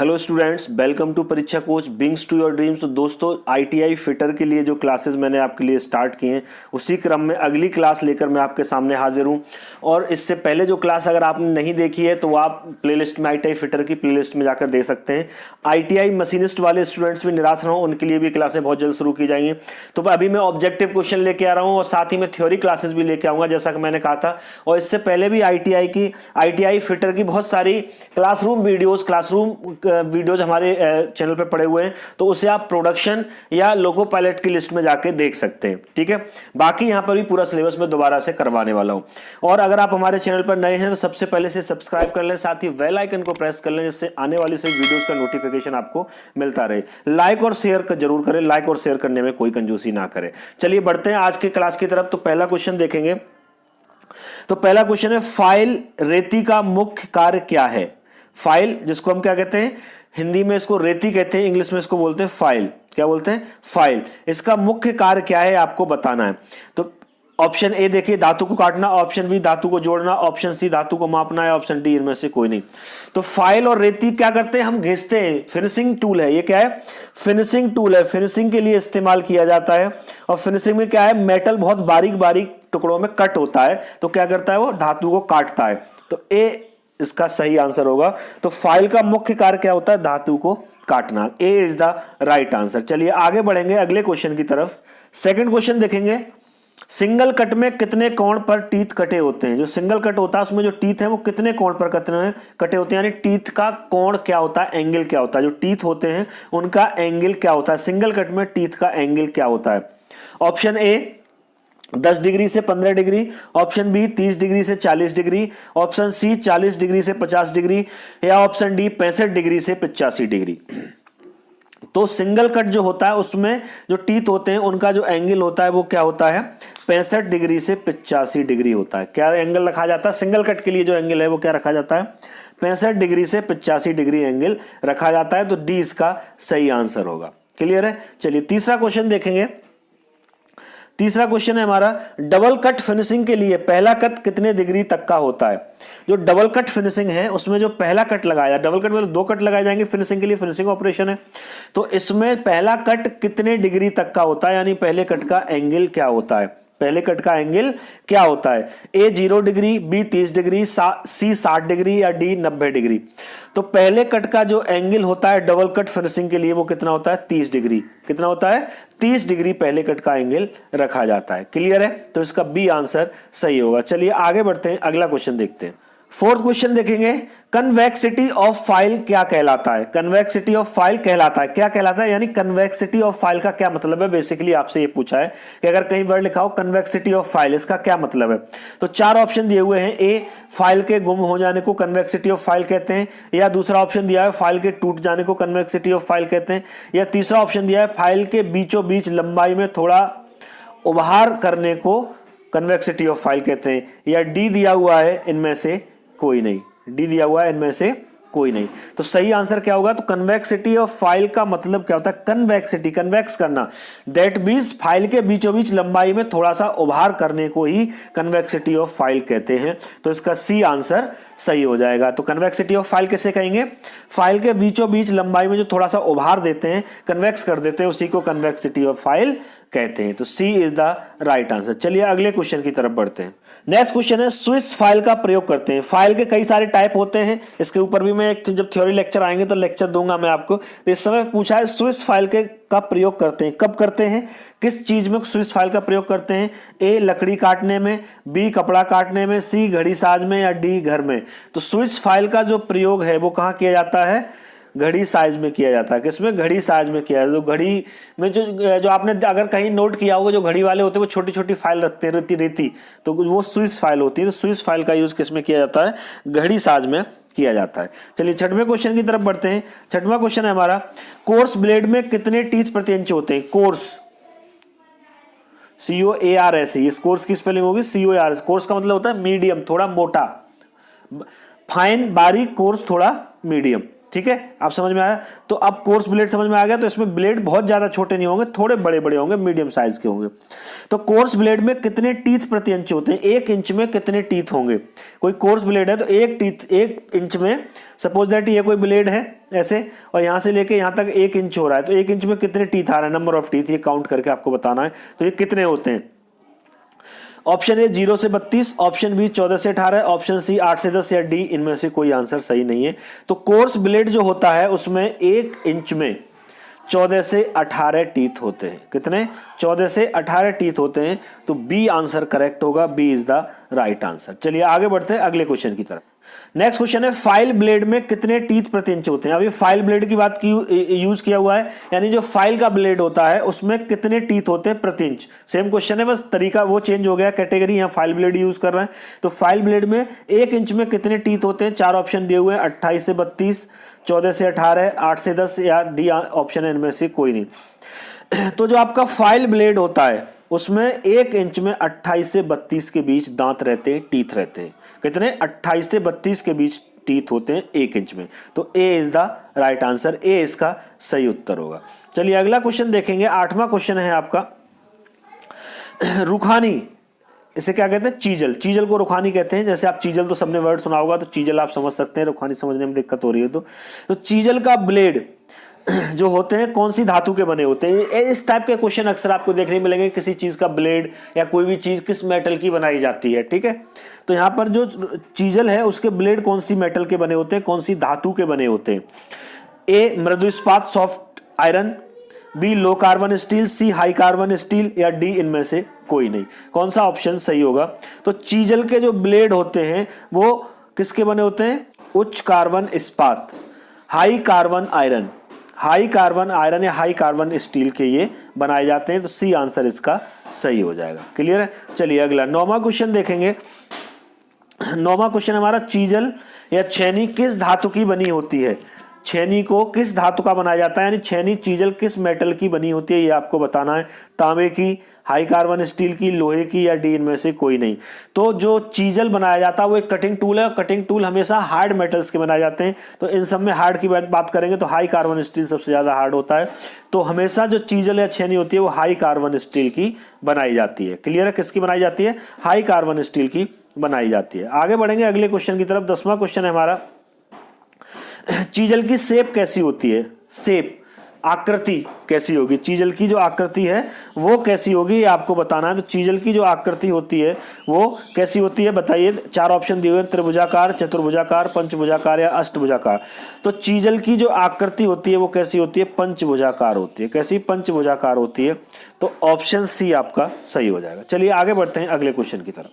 Hello students, welcome to Pariksha coaching to your dreams. तो दोस्तों, ITI fitter के लिए जो क्लासेस मैंने आपके लिए स्टार्ट किए हैं उसी क्रम में अगली क्लास लेकर मैं आपके सामने हाजिर हूं। और इससे पहले जो क्लास अगर आपने नहीं देखी है तो आप प्लेलिस्ट में आईटीआई फिटर की प्लेलिस्ट में जाकर देख सकते हैं। आईटीआई मशीनिस्ट वाले स्टूडेंट्स भी निराश ना हो, उनके लिए भी क्लासें बहुत जल्द शुरू की जाएंगी। तो अभी मैं ऑब्जेक्टिव क्वेश्चन लेके आ रहा हूँ और साथ ही मैं थ्योरी क्लासेस भी लेके आऊँगा, जैसा कि मैंने कहा था। और इससे पहले भी आईटीआई फिटर की बहुत सारी क्लासरूम वीडियोज हमारे चैनल पे पड़े हुए हैं, तो उसे आप प्रोडक्शन या लोको पायलट की लिस्ट में जाके देख सकते हैं। ठीक है, बाकी यहां पर भी पूरा सिलेबस मैं दोबारा से करवाने वाला हूं। और अगर आप हमारे चैनल पर नए हैं तो सबसे पहले से सब्सक्राइब कर लें, साथ ही बेल आइकन को प्रेस कर लें, जिससे आने वाली सभी वीडियोस का नोटिफिकेशन आपको मिलता रहे। लाइक और शेयर जरूर करें, लाइक और शेयर करने में कोई कंजूसी ना करें। चलिए बढ़ते हैं आज के क्लास की तरफ। तो पहला क्वेश्चन देखेंगे। तो पहला क्वेश्चन है, फाइल रेती का मुख्य कार्य क्या है? फाइल, जिसको हम क्या कहते हैं, हिंदी में इसको रेती कहते हैं, इंग्लिश में इसको बोलते हैं फाइल। क्या बोलते हैं? फाइल। इसका मुख्य कार्य क्या है आपको बताना है। तो ऑप्शन ए देखिए, धातु को काटना, ऑप्शन बी धातु को जोड़ना, ऑप्शन सी धातु को मापना है, ऑप्शन डी इनमें से कोई नहीं। तो फाइल और रेती क्या करते हैं? हम घिसते हैं। फिनिशिंग टूल है, ये क्या है? फिनिशिंग टूल है, फिनिशिंग के लिए इस्तेमाल किया जाता है। और फिनिशिंग में क्या है? मेटल बहुत बारीक बारीक टुकड़ों में कट होता है, तो क्या करता है? वो धातु को काटता है। तो ए इसका सही आंसर होगा। तो फाइल का मुख्य कार्य क्या होता है? धातु को काटना। ए इज द राइट आंसर। चलिए आगे बढ़ेंगे अगले क्वेश्चन की तरफ। सेकंड क्वेश्चन देखेंगे। सिंगल कट में कितने कोण पर टीथ कटे होते हैं? जो सिंगल कट होता है उसमें जो टीथ है वो कितने कोण पर कटे होते हैं, यानी टीथ का कोण क्या होता है, एंगल क्या होता है, जो टीथ होते हैं उनका एंगल क्या होता है, सिंगल कट में टीथ का एंगल क्या होता है? ऑप्शन ए 10 डिग्री से 15 डिग्री, ऑप्शन बी 30 डिग्री से 40 डिग्री, ऑप्शन सी 40 डिग्री से 50 डिग्री, या ऑप्शन डी 65 डिग्री से 85 डिग्री। तो सिंगल कट जो होता है उसमें जो टीथ होते हैं उनका जो एंगल होता है वो क्या होता है? 65 डिग्री से 85 डिग्री होता है। क्या एंगल रखा जाता है? सिंगल कट के लिए जो एंगल है वो क्या रखा जाता है? 65 डिग्री से 85 डिग्री एंगल रखा जाता है। तो डी इसका सही आंसर होगा। क्लियर है? चलिए तीसरा क्वेश्चन देखेंगे। तीसरा क्वेश्चन है हमारा, डबल कट फिनिशिंग के लिए पहला कट कितने डिग्री तक का होता है? जो डबल कट फिनिशिंग है उसमें जो पहला कट लगाया, डबल कट में 2 कट लगाए जाएंगे फिनिशिंग के लिए, फिनिशिंग ऑपरेशन है। तो इसमें पहला कट कितने डिग्री तक का होता है, यानी पहले कट का एंगल क्या होता है? पहले कट का एंगल क्या होता है? ए 0 डिग्री, बी 30 डिग्री, सी 60 डिग्री, या डी 90 डिग्री। तो पहले कट का जो एंगल होता है डबल कट फिनिशिंग के लिए वो कितना होता है? 30 डिग्री। कितना होता है? 30 डिग्री पहले कट का एंगल रखा जाता है। क्लियर है? तो इसका बी आंसर सही होगा। चलिए आगे बढ़ते हैं, अगला क्वेश्चन देखते हैं। फोर्थ क्वेश्चन देखेंगे, कन्वेक्सिटी ऑफ फाइल क्या कहलाता है? कन्वेक्सिटी ऑफ फाइल कहलाता है, क्या कहलाता है, यानी कन्वेक्सिटी ऑफ फाइल का क्या मतलब है? बेसिकली आपसे ये पूछा है कि अगर कहीं वर्ड लिखा हो कन्वेक्सिटी ऑफ फाइल, इसका क्या मतलब है? तो 4 ऑप्शन दिए हुए हैं। ए, फाइल के गुम हो जाने को कन्वेक्सिटी ऑफ फाइल कहते हैं, या दूसरा ऑप्शन दिया है फाइल के टूट जाने को कन्वेक्सिटी ऑफ फाइल कहते हैं, या तीसरा ऑप्शन दिया है फाइल के बीचों बीच लंबाई में थोड़ा उभार करने को कन्वेक्सिटी ऑफ फाइल कहते हैं, या डी दिया हुआ है इनमें से कोई नहीं। डी दिया हुआ है इनमें से कोई नहीं। तो सही आंसर क्या होगा? तो कन्वेक्सिटी ऑफ फाइल का मतलब क्या होता है? कन्वेक्सिटी, कन्वेक्स करना, दैट मींस फाइल के बीचों बीच लंबाई में थोड़ा सा उभार करने को ही कन्वेक्सिटी ऑफ फाइल कहते हैं। तो इसका सी आंसर सही हो जाएगा। तो कन्वेक्सिटी ऑफ फाइल किसे कहेंगे? फाइल के बीचों बीच लंबाई में जो थोड़ा सा उभार देते हैं, कन्वेक्स कर देते हैं, उसी को कन्वेक्सिटी ऑफ फाइल कहते हैं। तो सी इज द राइट आंसर। चलिए अगले क्वेश्चन की तरफ बढ़ते हैं। नेक्स्ट क्वेश्चन है, स्विस फाइल का प्रयोग करते हैं। फाइल के कई सारे टाइप होते हैं, इसके ऊपर भी मैं एक जब थ्योरी लेक्चर आएंगे तो लेक्चर दूंगा मैं आपको। तो इस समय पूछा है स्विस फाइल के का प्रयोग करते हैं, कब करते हैं, किस चीज में स्विस फाइल का प्रयोग करते हैं? ए, लकड़ी काटने में, बी, कपड़ा काटने में, सी, घड़ी साज में, या डी, घर में। तो स्विस फाइल का जो प्रयोग है वो कहाँ किया जाता है? घड़ी साइज में किया जाता है। किसमें? घड़ी साइज में किया जाता है। जो घड़ी में जो आपने अगर कहीं नोट किया होगा, जो घड़ी वाले होते हैं वो छोटी छोटी फाइल रखते हैं, रेती, तो वो स्विस फाइल होती है। तो स्विस फाइल का यूज किसमें किया जाता है? घड़ी साइज में किया जाता है। चलिए छठवें क्वेश्चन की तरफ बढ़ते हैं। छठवां क्वेश्चन है हमारा, कोर्स ब्लेड में कितने टीथ प्रति इंच होते हैं? कोर्स, COARS, इस कोर्स की स्पेलिंग होगी COARS। कोर्स का मतलब होता है मीडियम, थोड़ा मोटा। फाइन, बारीक, कोर्स थोड़ा मीडियम। ठीक है, आप समझ में आया। तो अब कोर्स ब्लेड समझ में आ गया। तो इसमें ब्लेड बहुत ज्यादा छोटे नहीं होंगे, थोड़े बड़े बड़े होंगे, मीडियम साइज के होंगे। तो कोर्स ब्लेड में कितने टीथ प्रति इंच होते हैं? 1 इंच में कितने टीथ होंगे? कोई कोर्स ब्लेड है तो 1 इंच में, सपोज दैट ये कोई ब्लेड है ऐसे, और यहां से लेके यहां तक 1 इंच हो रहा है, तो 1 इंच में कितने टीथ आ रहे हैं? नंबर ऑफ टीथ, ये काउंट करके आपको बताना है। तो ये कितने होते हैं? ऑप्शन ए 0 से 32, ऑप्शन बी 14 से 18, ऑप्शन सी 8 से 10, या डी इनमें से कोई आंसर सही नहीं है। तो कोर्स ब्लेड जो होता है उसमें 1 इंच में 14 से 18 टीथ होते हैं। कितने? 14 से 18 टीथ होते हैं। तो बी आंसर करेक्ट होगा, B is the right answer. चलिए आगे बढ़ते हैं अगले क्वेश्चन की तरफ। नेक्स्ट क्वेश्चन है, फाइल ब्लेड में कितने टीथ प्रति इंच होते हैं? अभी फाइल ब्लेड की बात की यूज किया हुआ है, यानी जो फाइल का ब्लेड होता है उसमें कितने टीथ होते हैं प्रति इंच। सेम क्वेश्चन है, बस तरीका वो चेंज हो गया, कैटेगरी यहाँ फाइल ब्लेड यूज कर रहे हैं। तो फाइल ब्लेड में 1 इंच में कितने टीथ होते हैं? 4 ऑप्शन दिए हुए हैं, 28 से 32, 14 से 18, 8 से 10, या डी ऑप्शन है इनमें से कोई नहीं। तो जो आपका फाइल ब्लेड होता है उसमें 1 इंच में 28 से 32 के बीच दांत रहते हैं, टीथ रहते हैं। कितने? 28 से 32 के बीच टीथ होते हैं 1 इंच में। तो ए इज द राइट आंसर, ए इसका सही उत्तर होगा। चलिए अगला क्वेश्चन देखेंगे। 8वां क्वेश्चन है आपका, रुखानी, इसे क्या कहते हैं? चीजल। चीजल को रुखानी कहते हैं। जैसे आप चीजल तो सबने वर्ड सुना होगा, तो चीजल आप समझ सकते हैं, रुखानी समझने में दिक्कत हो रही है तो चीजल का ब्लेड जो होते हैं कौन सी धातु के बने होते हैं? इस टाइप के क्वेश्चन अक्सर आपको देखने मिलेंगे। किसी चीज का ब्लेड या कोई भी चीज किस मेटल की बनाई जाती है, ठीक है। तो यहाँ पर जो चीजल है उसके ब्लेड कौन सी मेटल के बने होते हैं, कौन सी धातु के बने होते हैं? ए मृदु इस्पात soft iron, B low carbon steel, C high carbon steel, या डी इनमें से कोई नहीं। कौन सा ऑप्शन सही होगा? तो चीजल के जो ब्लेड होते हैं वो किसके बने होते हैं? उच्च कार्बन इस्पात, high carbon iron, high carbon iron या हाई कार्बन स्टील के ये बनाए जाते हैं। तो सी आंसर इसका सही हो जाएगा। क्लियर है। चलिए अगला 9वां क्वेश्चन देखेंगे। 9वां क्वेश्चन हमारा, चीजल या छेनी किस धातु की बनी होती है? छेनी को किस धातु का बनाया जाता है, यानी छेनी चीजल किस मेटल की बनी होती है, ये आपको बताना है। तांबे की, हाई कार्बन स्टील की, लोहे की, या डी इनमें से कोई नहीं। तो जो चीजल बनाया जाता है वो एक कटिंग टूल है, कटिंग टूल हमेशा हार्ड मेटल्स के बनाए जाते हैं। तो इन सब में हार्ड की बात करेंगे तो हाई कार्बन स्टील सबसे ज्यादा हार्ड होता है। तो हमेशा जो चीजल या छेनी होती है वो हाई कार्बन स्टील की बनाई जाती है। क्लियर है, किसकी बनाई जाती है? हाई कार्बन स्टील की बनाई जाती है। आगे बढ़ेंगे अगले क्वेश्चन की तरफ। 10वां क्वेश्चन है हमारा, चीजल की शेप कैसी होती है? शेप, आकृति कैसी होगी? चीजल की जो आकृति है वो कैसी होगी, ये आपको बताना है। तो चीजल की जो आकृति होती है वो कैसी होती है बताइए। 4 ऑप्शन दिए हुए हैं, त्रिभुजाकार, चतुर्भुजाकार, पंचभुजाकार, या अष्टभुजाकार। तो चीजल की जो आकृति होती है वो कैसी होती है? पंचभुजाकार होती है। कैसी? पंचभुजाकार होती है। तो ऑप्शन सी आपका सही हो जाएगा। चलिए आगे बढ़ते हैं अगले क्वेश्चन की तरफ।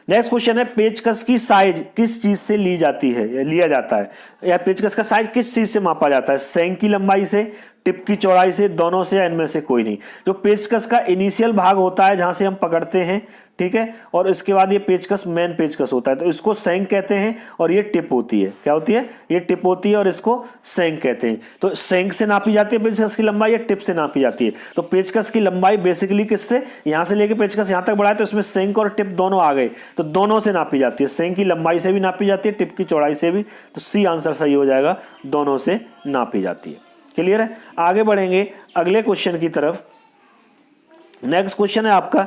नेक्स्ट क्वेश्चन है, पेचकस की साइज किस चीज से ली जाती है या लिया जाता है, या पेचकस का साइज किस चीज से मापा जाता है? सेंग की लंबाई से, टिप की चौड़ाई से, दोनों से, या इनमें से कोई नहीं। जो पेचकस का इनिशियल भाग होता है जहां से हम पकड़ते हैं, ठीक है, और इसके बाद ये पेचकस मेन पेचकस होता है, तो इसको सेंग कहते हैं। और ये टिप होती है, क्या होती है? ये टिप होती है, और इसको सेंग कहते हैं। तो सेंग से नापी जाती है पेचकस की लंबाई, या टिप से नापी जाती है? तो पेचकस की लंबाई बेसिकली किससे, यहां से लेके पेचकस यहां तक बढ़ाए तो इसमें सेंग और टिप दोनों आ गए, तो दोनों से नापी जाती है। सेंग की लंबाई से भी नापी जाती है, टिप की चौड़ाई से भी। तो सी आंसर सही हो जाएगा, दोनों से नापी जाती है। क्लियर है। आगे बढ़ेंगे अगले क्वेश्चन की तरफ। नेक्स्ट क्वेश्चन है आपका,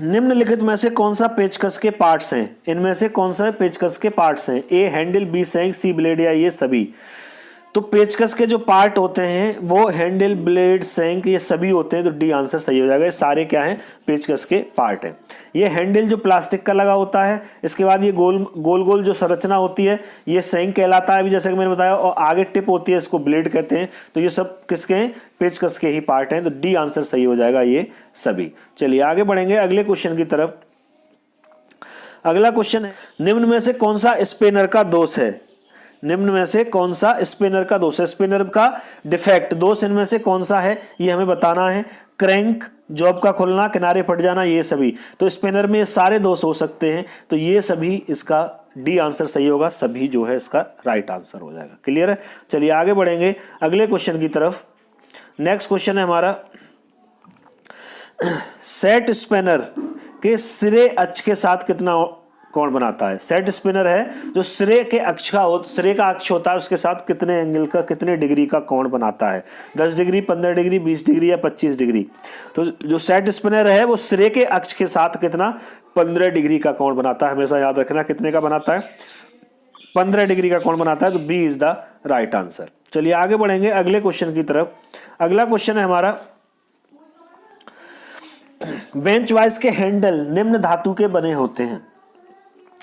निम्नलिखित में से कौन सा पेचकस के पार्ट्स हैं? इनमें से कौन सा पेचकस के पार्ट्स हैं? A handle, B shank, C blade, या ये सभी? तो पेचकस के जो पार्ट होते हैं वो हैंडल, ब्लेड, सेंक, ये सभी होते हैं। तो डी आंसर सही हो जाएगा। ये सारे क्या हैं? पेचकस के पार्ट हैं। ये हैंडल जो प्लास्टिक का लगा होता है, इसके बाद ये गोल गोल जो संरचना होती है ये सेंक कहलाता है, अभी जैसे कि मैंने बताया, और आगे टिप होती है, इसको ब्लेड कहते हैं। तो ये सब किसके हैं? पेचकस के ही पार्ट हैं। तो डी आंसर सही हो जाएगा, ये सभी। चलिए आगे बढ़ेंगे अगले क्वेश्चन की तरफ। अगला क्वेश्चन है, निम्न में से कौन सा स्पिनर का दोष है? निम्न में से कौन सा स्पिनर का दोष है? स्पिनर का डिफेक्ट, दोष इनमें से कौन सा है ये हमें बताना है। क्रैंक, जॉब का खुलना, किनारे फट जाना, ये सभी। तो स्पिनर में ये सारे दोष हो सकते हैं। तो ये सभी, इसका डी आंसर सही होगा, सभी जो है इसका राइट आंसर हो जाएगा। क्लियर है। चलिए आगे बढ़ेंगे अगले क्वेश्चन की तरफ। नेक्स्ट क्वेश्चन है हमारा, सेट स्पिनर के सिरे अक्ष के साथ कितना कोण बनाता है। सेट स्पिनर है जो सिरे के अक्ष का सिरे का अक्ष होता है उसके साथ कितने एंगल का, कितने डिग्री का कोण बनाता है, 10 डिग्री, 15 डिग्री, 20 डिग्री या 25 डिग्री। तो जो सेट स्पिनर है वो सिरे के अक्ष के साथ कितना, 15 डिग्री का कोण बनाता है। हमेशा याद रखना कितने का बनाता है, 15 डिग्री का कोण बनाता है। तो B is the right answer. चलिए आगे बढ़ेंगे अगले क्वेश्चन की तरफ। अगला क्वेश्चन है हमारा, बेंच वाइस के हैंडल निम्न धातु के बने होते हैं।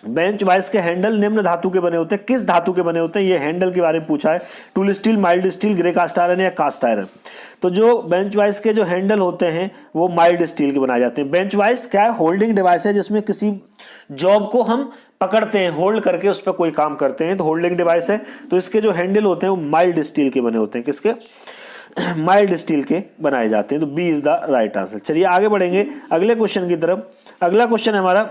बेंच वाइस के हैंडल निम्न धातु के बने होते हैं, किस धातु के बने होते हैं, ये हैंडल के बारे में पूछा है। Tool steel, mild steel, grey cast iron या कास्ट आयरन। तो जो बेंच वाइस के जो हैंडल होते हैं वो माइल्ड स्टील के बनाए जाते हैं। बेंच वाइस क्या है, होल्डिंग डिवाइस है जिसमें किसी जॉब को हम पकड़ते हैं, होल्ड करके उस पर कोई काम करते हैं, तो होल्डिंग डिवाइस है। तो इसके जो हैंडल होते हैं वो माइल्ड स्टील के बने होते हैं। किसके, माइल्ड स्टील के बनाए जाते हैं। तो B is the right answer. चलिए आगे बढ़ेंगे अगले क्वेश्चन की तरफ। अगला क्वेश्चन है हमारा,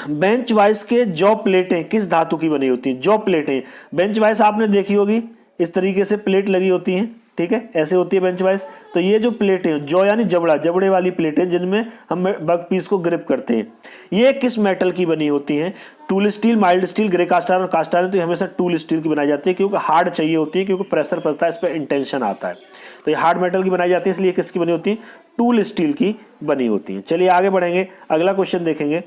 बेंच वाइस के जॉ प्लेटें किस धातु की बनी होती हैं। जॉ प्लेटें, बेंच वाइस आपने देखी होगी, इस तरीके से प्लेट लगी होती हैं, ठीक है, ऐसे होती है बेंच वाइस। तो ये जो प्लेटें, जॉ यानी जबड़ा, जबड़े वाली प्लेटें जिनमें हम वर्क पीस को ग्रिप करते हैं, ये किस मेटल की बनी होती हैं। Tool steel, mild steel, grey cast iron, cast iron. तो ये हमेशा टूल स्टील की बनाई जाती है क्योंकि हार्ड चाहिए होती है, क्योंकि प्रेशर पड़ता है, इस पर इंटेंशन आता है। तो ये हार्ड मेटल की बनाई जाती है, इसलिए किसकी बनी होती है, टूल स्टील की बनी होती है। चलिए आगे बढ़ेंगे, अगला क्वेश्चन देखेंगे।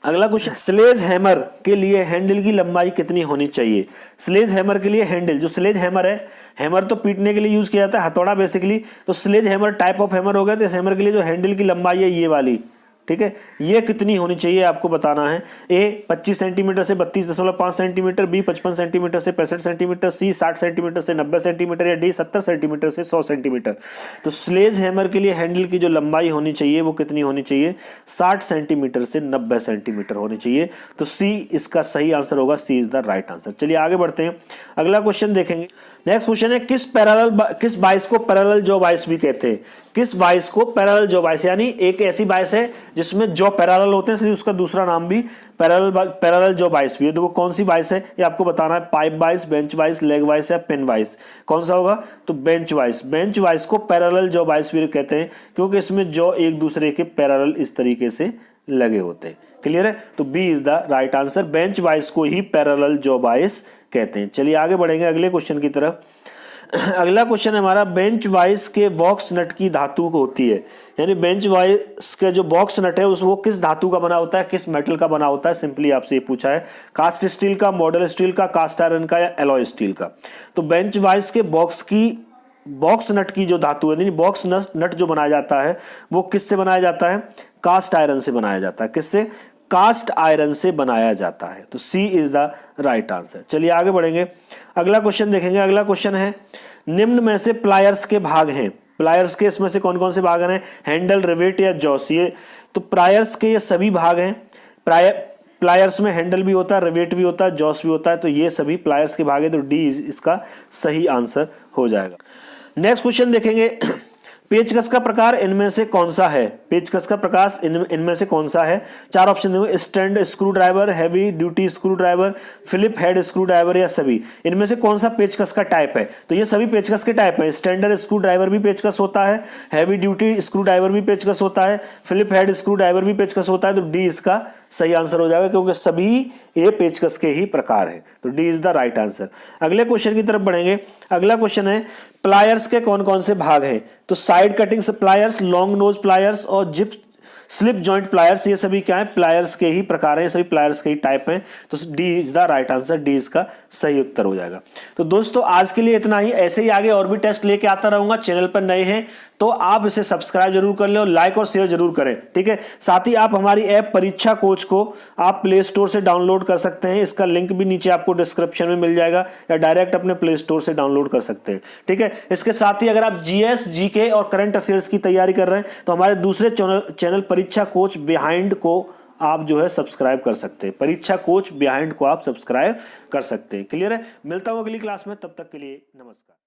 अगला क्वेश्चन, स्लेज हैमर के लिए हैंडल की लंबाई कितनी होनी चाहिए। स्लेज हैमर के लिए हैंडल, जो स्लेज हैमर है, हैमर तो पीटने के लिए यूज किया जाता है, हथौड़ा बेसिकली। तो sledge hammer type of hammer हो गया। तो इस हैमर के लिए जो हैंडल की लंबाई है ये वाली, ठीक है, ये कितनी होनी चाहिए आपको बताना है। ए 25 सेंटीमीटर से 32.5 सेंटीमीटर, बी 55 सेंटीमीटर से 65 सेंटीमीटर, सी 60 सेंटीमीटर से 90 सेंटीमीटर या डी 70 सेंटीमीटर से 100 सेंटीमीटर। तो स्लेज हैमर के लिए हैंडल की जो लंबाई होनी चाहिए वो कितनी होनी चाहिए, 60 सेंटीमीटर से 90 सेंटीमीटर होनी चाहिए। तो सी इसका सही आंसर होगा, सी इज द राइट आंसर। चलिए आगे बढ़ते हैं, अगला क्वेश्चन देखेंगे। नेक्स्ट क्वेश्चन है, किस बाइस को पैरेलल जॉ बाइस भी कहते हैं। किस बाइस को पैरेलल जॉ बाइस, यानी एक ऐसी बाइस है जिसमें जॉ पैरेलल होते हैं, इसलिए उसका दूसरा नाम भी पैरेलल जॉ बाइस भी है। तो वो कौन सी बाइस है ये आपको बताना है। पाइप बाइस, बेंच बाइस, लेग बाइस या पिन बाइस, कौन सा होगा। तो बेंच बाइस। बेंच बाइस को पैरेलल जॉ बाइस भी कहते हैं क्योंकि इसमें जॉ एक दूसरे के पैरेलल इस तरीके से लगे होते हैं। क्लियर है। तो B is the right answer. Bench vice को ही पैरेलल जॉ बाइस कहते हैं। चलिए आगे बढ़ेंगे अगले क्वेश्चन की तरफ। अगला क्वेश्चन है हमारा, बेंच वाइस के बॉक्स नट की धातु होती है, यानी बेंच वाइस का जो बॉक्स नट है वो किस धातु का बना होता है, किस मेटल का बना होता है। सिंपली आपसे ये पूछा है, कास्ट स्टील का, मॉडल स्टील का, कास्ट आयरन का या एलॉय स्टील का। तो बेंच वाइस के बॉक्स नट की जो धातु है, बॉक्स नट जो बनाया जाता है वो किससे बनाया जाता है, कास्ट आयरन से बनाया जाता है। किससे, कास्ट आयरन से बनाया जाता है। तो सी इज द राइट आंसर। चलिए आगे बढ़ेंगे, अगला क्वेश्चन देखेंगे। अगला क्वेश्चन है, निम्न में से प्लायर्स के भाग हैं। प्लायर्स के इसमें से कौन कौन से भाग हैं, हैंडल, रिवेट या जॉस। ये तो प्लायर्स के ये सभी भाग हैं। प्लायर्स में हैंडल भी होता है, रिवेट भी होता है, जॉस भी होता है। तो ये सभी प्लायर्स के भाग है। तो डी इसका सही आंसर हो जाएगा। नेक्स्ट क्वेश्चन देखेंगे, पेचकस का प्रकार इनमें से कौन सा है। पेचकस का प्रकार इनमें से कौन सा है। चार ऑप्शन देंगे, stand screwdriver, heavy duty screwdriver, Philip head screwdriver या सभी। इनमें से कौन सा पेचकस का टाइप है। तो ये सभी पेचकस के टाइप है। स्टैंडर्ड स्क्रू ड्राइवर भी पेचकस होता है, हैवी ड्यूटी स्क्रू ड्राइवर भी पेचकस होता है, फिलिप हेड स्क्रू ड्राइवर भी पेचकस होता है। तो डी इसका सही आंसर हो जाएगा क्योंकि सभी ये पेचकस के ही प्रकार हैं। तो D is the right answer. अगले क्वेश्चन की तरफ बढ़ेंगे। अगला क्वेश्चन है, प्लायर्स के कौन कौन से भाग हैं। तो side cutting pliers, long nose pliers और जिप स्लिप जॉइंट प्लायर्स, ये सभी क्या है, प्लायर्स के ही प्रकार हैं, सभी प्लायर्स के ही टाइप हैं। तो D is the right answer, D इसका सही उत्तर हो जाएगा। तो दोस्तों आज के लिए इतना ही। ऐसे ही आगे और भी टेस्ट लेके आता रहूंगा। चैनल पर नए हैं तो आप इसे सब्सक्राइब जरूर कर लें और लाइक और शेयर जरूर करें, ठीक है। साथ ही आप हमारी ऐप परीक्षा कोच को आप प्ले स्टोर से डाउनलोड कर सकते हैं। इसका लिंक भी नीचे आपको डिस्क्रिप्शन में मिल जाएगा या डायरेक्ट अपने प्ले स्टोर से डाउनलोड कर सकते हैं, ठीक है। इसके साथ ही अगर आप जीएस, जीके और करंट अफेयर्स की तैयारी कर रहे हैं तो हमारे दूसरे चैनल परीक्षा कोच बिहाइंड को आप जो है सब्सक्राइब कर सकते हैं। परीक्षा कोच बिहाइंड को आप सब्सक्राइब कर सकते हैं। क्लियर है। मिलता हूं अगली क्लास में, तब तक के लिए नमस्कार।